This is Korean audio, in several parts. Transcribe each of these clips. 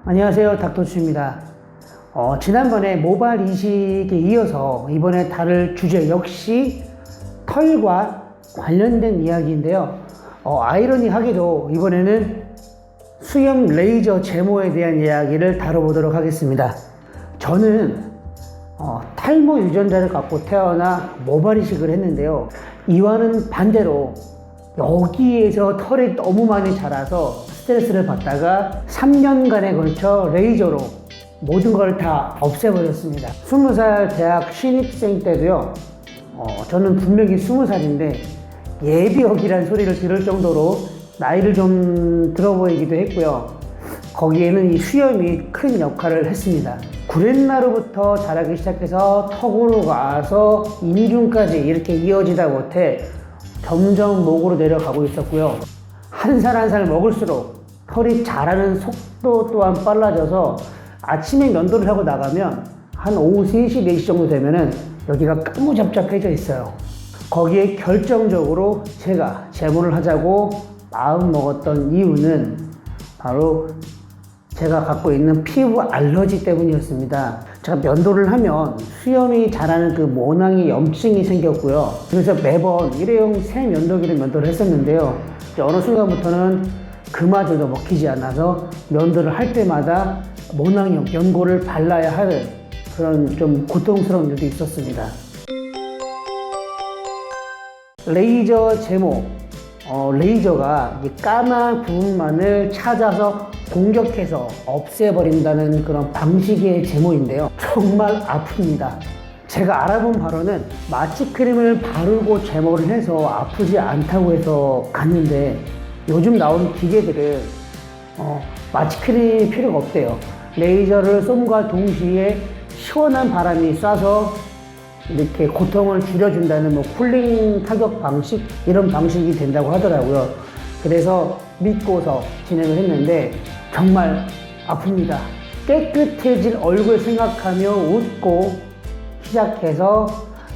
안녕하세요, 닥터추입니다. 지난번에 모발 이식에 이어서 이번에 다룰 주제 역시 털과 관련된 이야기인데요. 아이러니하게도 이번에는 수염 레이저 제모에 대한 이야기를 다뤄보도록 하겠습니다. 저는 탈모 유전자를 갖고 태어나 모발 이식을 했는데요. 이와는 반대로 여기에서 털이 너무 많이 자라서 스트레스를 받다가 3년간에 걸쳐 레이저로 모든 걸 다 없애버렸습니다. 20살 대학 신입생 때도요, 저는 분명히 20살인데 예비역이라는 소리를 들을 정도로 나이를 좀 들어 보이기도 했고요. 거기에는 이 수염이 큰 역할을 했습니다. 구렛나루부터 자라기 시작해서 턱으로 가서 인중까지 이렇게 이어지다 못해 점점 목으로 내려가고 있었고요. 한 살 한 살 먹을수록 털이 자라는 속도 또한 빨라져서 아침에 면도를 하고 나가면 한 오후 3시, 4시 정도 되면은 여기가 까무잡잡해져 있어요. 거기에 결정적으로 제가 제모를 하자고 마음 먹었던 이유는 바로 제가 갖고 있는 피부 알러지 때문이었습니다. 제가 면도를 하면 수염이 자라는 그 모낭에 염증이 생겼고요. 그래서 매번 일회용 새 면도기를 면도를 했었는데요. 어느 순간부터는 그마저도 먹히지 않아서 면도를 할 때마다 모낭염, 연고를 발라야 하는 그런 좀 고통스러운 일도 있었습니다. 레이저 제모. 레이저가 이 까만 부분만을 찾아서 공격해서 없애버린다는 그런 방식의 제모인데요. 정말 아픕니다. 제가 알아본 바로는 마취크림을 바르고 제모를 해서 아프지 않다고 해서 갔는데 요즘 나오는 기계들은 마취크림이 필요가 없대요. 레이저를 쏨과 동시에 시원한 바람이 쏴서 이렇게 고통을 줄여준다는 쿨링 타격 방식, 이런 방식이 된다고 하더라고요. 그래서 믿고서 진행을 했는데 정말 아픕니다. 깨끗해질 얼굴 생각하며 웃고 시작해서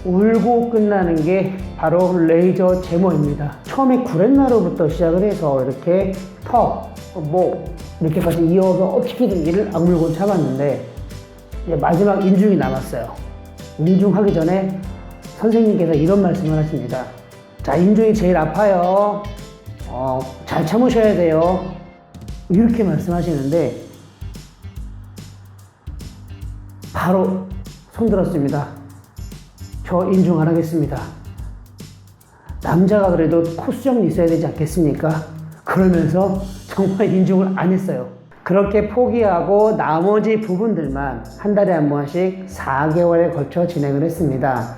울고 끝나는 게 바로 레이저 제모입니다. 처음에 구렛나루부터 시작을 해서 이렇게 턱, 목 이렇게까지 이어서 어떻게든 이를 악물고 참았는데 이제 마지막 인중이 남았어요. 인중하기 전에 선생님께서 이런 말씀을 하십니다. 자, 인중이 제일 아파요. 잘 참으셔야 돼요. 이렇게 말씀하시는데 바로 손 들었습니다. 저 인중 안 하겠습니다. 남자가 그래도 코수염이 있어야 되지 않겠습니까? 그러면서 정말 인중을 안 했어요. 그렇게 포기하고 나머지 부분들만 한 달에 한 번씩 4개월에 걸쳐 진행을 했습니다.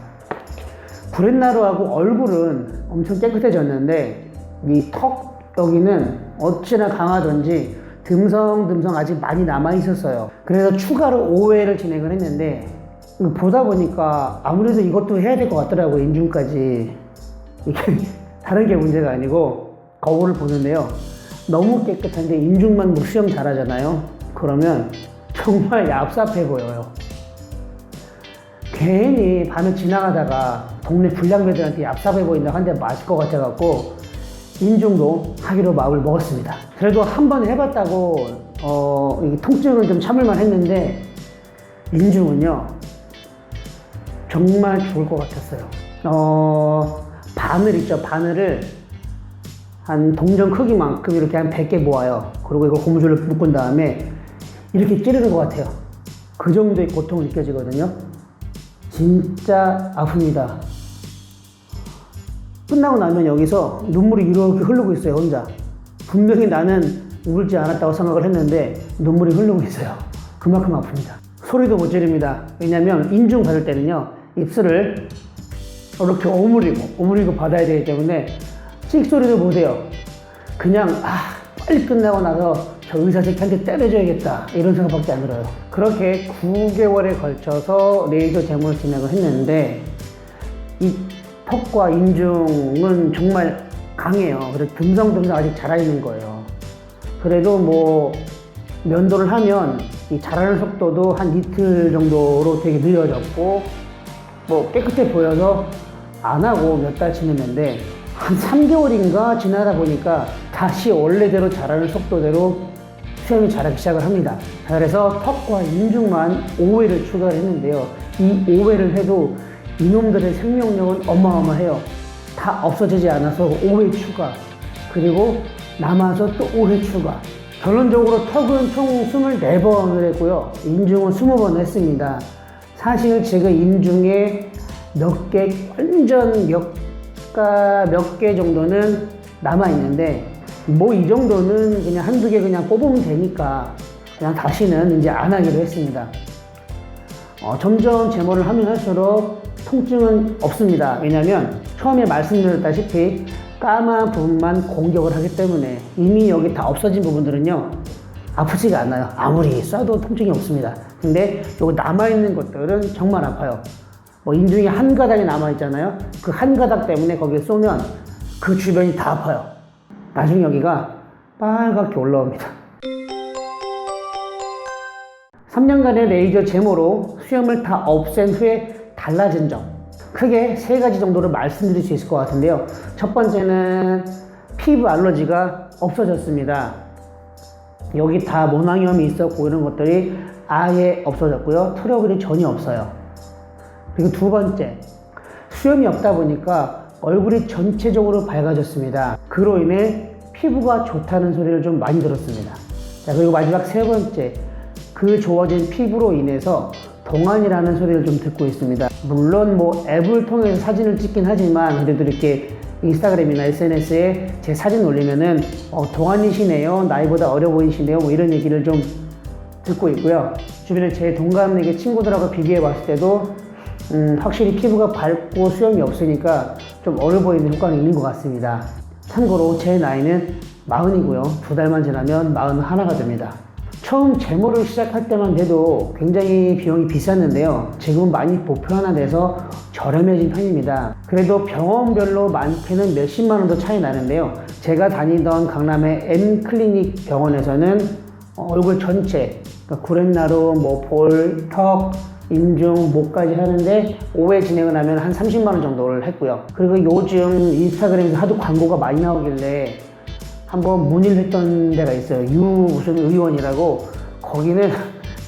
구렛나루하고 얼굴은 엄청 깨끗해졌는데 이 턱 여기는 어찌나 강하던지 듬성듬성 아직 많이 남아 있었어요. 그래서 추가로 5회를 진행을 했는데 보다 보니까 아무래도 이것도 해야 될 것 같더라고요. 인중까지. 이게 다른 게 문제가 아니고 거울을 보는데요. 너무 깨끗한데 인중만 수염 자라잖아요. 그러면 정말 얍삽해 보여요. 괜히 밤에 지나가다가 동네 불량배들한테 얍삽해 보인다고 한 대 맞을 것 같아갖고 인중도 하기로 마음을 먹었습니다. 그래도 한 번 해봤다고 통증을 좀 참을만 했는데 인중은요 정말 좋을 것 같았어요. 바늘 있죠. 바늘을 한 동전 크기만큼 이렇게 한 100개 모아요. 그리고 이거 고무줄을 묶은 다음에 이렇게 찌르는 것 같아요. 그 정도의 고통이 느껴지거든요. 진짜 아픕니다. 끝나고 나면 여기서 눈물이 이렇게 흐르고 있어요. 혼자. 분명히 나는 울지 않았다고 생각을 했는데 눈물이 흐르고 있어요. 그만큼 아픕니다. 소리도 못 지릅니다. 왜냐면 인중 받을 때는요 입술을 이렇게 오므리고 받아야 되기 때문에 찍소리도 못해요. 그냥 빨리 끝나고 나서 저 의사 새끼한테 때려줘야겠다 이런 생각밖에 안 들어요. 그렇게 9개월에 걸쳐서 레이저 제모를 진행을 했는데 이 턱과 인중은 정말 강해요. 그래서 듬성듬성 아직 자라있는 거예요. 그래도 뭐 면도를 하면 이 자라는 속도도 한 이틀 정도로 되게 느려졌고 뭐 깨끗해 보여서 안 하고 몇 달 지냈는데 한 3개월인가 지나다 보니까 다시 원래대로 자라는 속도대로 수염이 자라기 시작을 합니다. 자, 그래서 턱과 인중만 5회를 추가를 했는데요. 이 5회를 해도 이놈들의 생명력은 어마어마해요. 다 없어지지 않아서 5회 추가, 그리고 남아서 또 5회 추가. 결론적으로 턱은 총 24번을 했고요. 인중은 20번을 했습니다. 사실 제가 인중에 몇 개, 완전 몇 개 정도는 남아있는데, 뭐 이 정도는 그냥 한두 개 그냥 뽑으면 되니까 그냥 다시는 이제 안 하기로 했습니다. 점점 제모를 하면 할수록 통증은 없습니다. 왜냐면 처음에 말씀드렸다시피 까만 부분만 공격을 하기 때문에 이미 여기 다 없어진 부분들은요 아프지가 않아요. 아무리 쏴도 통증이 없습니다. 근데 여기 남아있는 것들은 정말 아파요. 뭐 인중에 한 가닥이 남아있잖아요. 그 한 가닥 때문에 거기에 쏘면 그 주변이 다 아파요. 나중에 여기가 빨갛게 올라옵니다. 3년간의 레이저 제모로 수염을 다 없앤 후에 달라진 점, 크게 3가지 정도를 말씀드릴 수 있을 것 같은데요. 첫 번째는 피부 알러지가 없어졌습니다. 여기 다 모낭염이 있었고 이런 것들이 아예 없어졌고요. 트러블이 전혀 없어요. 그리고 두 번째, 수염이 없다 보니까 얼굴이 전체적으로 밝아졌습니다. 그로 인해 피부가 좋다는 소리를 좀 많이 들었습니다. 자, 그리고 마지막 세 번째, 그 좋아진 피부로 인해서 동안이라는 소리를 좀 듣고 있습니다. 물론 뭐 앱을 통해서 사진을 찍긴 하지만 그래도 이렇게 인스타그램이나 SNS에 제 사진 올리면은 동안이시네요, 나이보다 어려 보이시네요, 뭐 이런 얘기를 좀 듣고 있고요. 주변에 제 동갑내기 친구들하고 비교해 봤을 때도 확실히 피부가 밝고 수염이 없으니까 좀 어려 보이는 효과는 있는 것 같습니다. 참고로 제 나이는 40이고요. 2달만 지나면 41가 됩니다. 처음 제모를 시작할 때만 해도 굉장히 비용이 비쌌는데요. 지금은 많이 보편화돼서 저렴해진 편입니다. 그래도 병원별로 많게는 몇십만 원도 차이 나는데요. 제가 다니던 강남의 M클리닉 병원에서는 얼굴 전체, 그러니까 구렛나루, 뭐 볼, 턱, 인중, 목까지 하는데 5회 진행을 하면 한 30만 원 정도를 했고요. 그리고 요즘 인스타그램에서 하도 광고가 많이 나오길래 한번 문의를 했던 데가 있어요. 유 무슨 의원이라고. 거기는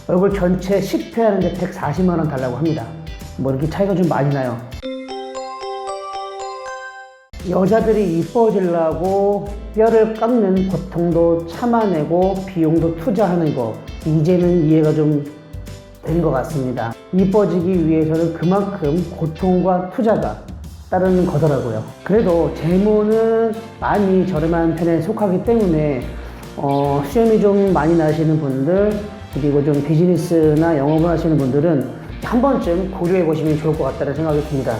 얼굴 전체 10회 하는데 140만 원 달라고 합니다. 뭐 이렇게 차이가 좀 많이 나요. 여자들이 이뻐지려고 뼈를 깎는 고통도 참아내고 비용도 투자하는 거, 이제는 이해가 좀 된 것 같습니다. 이뻐지기 위해서는 그만큼 고통과 투자가 따르는 거더라고요. 그래도 제모는 많이 저렴한 편에 속하기 때문에 수염이 좀 많이 나시는 분들, 그리고 좀 비즈니스나 영업을 하시는 분들은 한 번쯤 고려해 보시면 좋을 것 같다는 생각이 듭니다.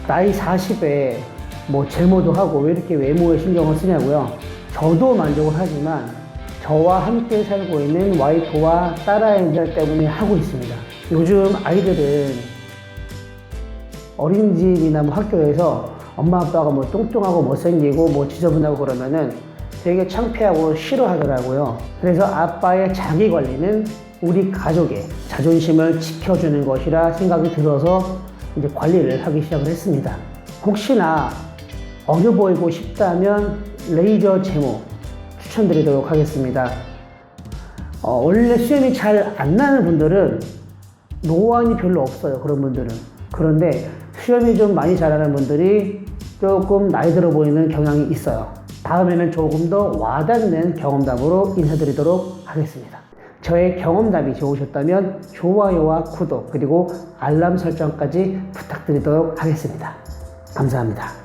나이 40에 뭐 제모도 하고 왜 이렇게 외모에 신경을 쓰냐고요? 저도 만족을 하지만 저와 함께 살고 있는 와이프와 딸아이들 때문에 하고 있습니다. 요즘 아이들은 어린이집이나 뭐 학교에서 엄마 아빠가 뭐 뚱뚱하고 못생기고 뭐 지저분하고 그러면은 되게 창피하고 싫어하더라고요. 그래서 아빠의 자기 관리는 우리 가족의 자존심을 지켜주는 것이라 생각이 들어서 이제 관리를 하기 시작을 했습니다. 혹시나 어려 보이고 싶다면 레이저 제모 추천드리도록 하겠습니다. 원래 수염이 잘 안 나는 분들은 노안이 별로 없어요. 그런 분들은. 그런데 수염이 좀 많이 자라는 분들이 조금 나이 들어 보이는 경향이 있어요. 다음에는 조금 더 와닿는 경험담으로 인사드리도록 하겠습니다. 저의 경험담이 좋으셨다면 좋아요와 구독, 그리고 알람 설정까지 부탁드리도록 하겠습니다. 감사합니다.